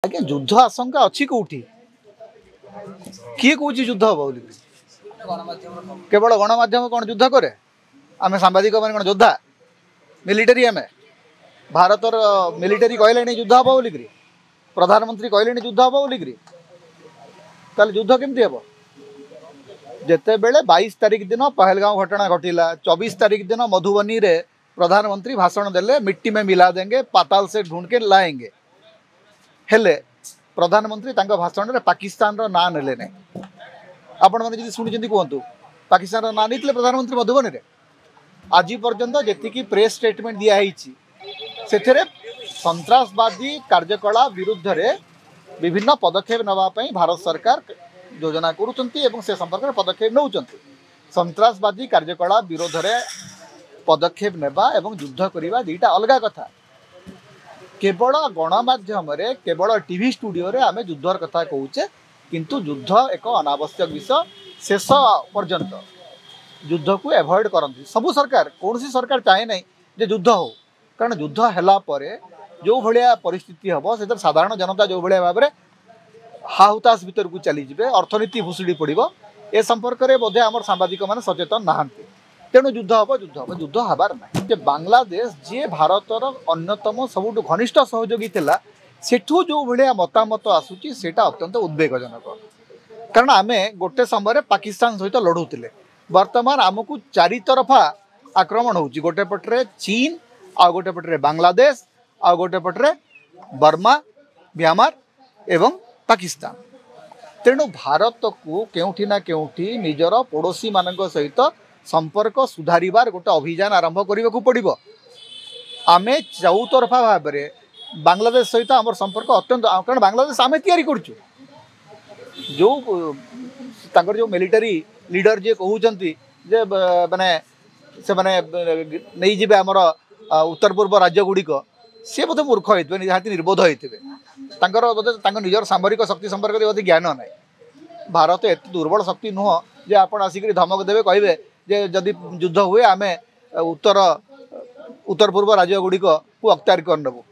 आज्ञा युद्ध आशंका अच्छी कौटी किए कौच युद्ध हम बोली केवल गणमाध्यम कौन युद्ध कै आम सांबादिक मैंने कौन योद्धा मिलिटारी आम भारतर मिलिटारी कहले युद्ध हम बोलिक प्रधानमंत्री कहले युद्ध हम बोलिक युद्ध केमती हम जिते बेले 22 तारिख दिन पहलगांव घटना घटिला 24 तारिख दिन मधुबनी रे प्रधानमंत्री भाषण देले मिट्टी में मिला देंगे पाताल से ढूंढ के लाएंगे हेले प्रधानमंत्री तांका भाषण में पाकिस्तान ना नेले नहीं आपण मैंने शुणी कहतु पाकिस्तान ना नहीं प्रधानमंत्री मधुबनी रे आज पर्यंत जी प्रेस स्टेटमेंट दिखाई से सन्त्रासवादी कार्यकलाप विरुद्ध रे विभिन्न पदक्षेप नापी भारत सरकार योजना करुँच से संपर्क में पदक्षेप नौ सन्त्रासवादी कार्यकलाप विरोध में पदक्षेप नेबा एवं युद्ध करवा दुईटा अलग कथा केवल गणमाध्यम केवल टीवी स्टूडियो रे आम युद्धर कथा कहूचे किंतु युद्ध एक अनावश्यक विषय शेष पर्यंत युद्ध को एवॉइड करती सबू सरकार कौन सी सरकार चाहे नहीं जे युद्ध हो कारण युद्ध है जो भाया परिस्थिति हम से साधारण जनता जो भाया भाव में हाहुताश भीतर को चलीजे अर्थनीति भुशुड़ी पड़ो ए संपर्क में बोधे आम सांबादिक मैंने सचेतन नहांती तेणु युद्ध हम युद्ध हबार ना बांग्लादेश जी भारतर अन्यतम सबुठ घनिष्ठ सहयोगी थिला सेठू जो भाया मतामत आसूची सेटा अत्यंत उद्वेगजनक कारण आम गोटे समय पाकिस्तान सहित लड़ूले वर्तमान आमको चारि तरफा आक्रमण हो गोटे पटरे चीन आ गोटे पटरे बांग्लादेश आ गोटे पटरे बर्मा म्यांमार एवं पाकिस्तान तेणु भारत को केउठी ना केउठी निजर पड़ोशी मान सहित संपर्क सुधारिबार गोटे अभियान आरंभ करने को पड़ो आम चौतरफा भाव में बांग्लादेश सहित आम संपर्क अत्यंत कारण बांग्लादेश आम तैयारी करचु जो जो मिलिटारी लीडर जी कहते जे माने से माने नहीं जीवे आमर उत्तर पूर्व राज्य गुड़िक सी बोधे मूर्ख होते निहाती निर्बोध होते बोधे निजर सामरिक शक्ति संपर्क में बोधे ज्ञान ना भारत एत दुर्बल शक्ति नुह जे आपण आसिक धमक देवे कहे जे जदि युद्ध हुए आम उत्तर पूर्व राज्य गुड़िक को अख्तियार करनबू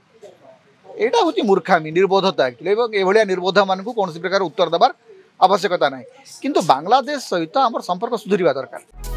यहाँ हूँ मूर्खामी निर्बोधता एक्चुअली निर्बोध मान कौन प्रकार उत्तर देवार आवश्यकता ना किंतु बांग्लादेश सहित आम संपर्क सुधरवा दरकार।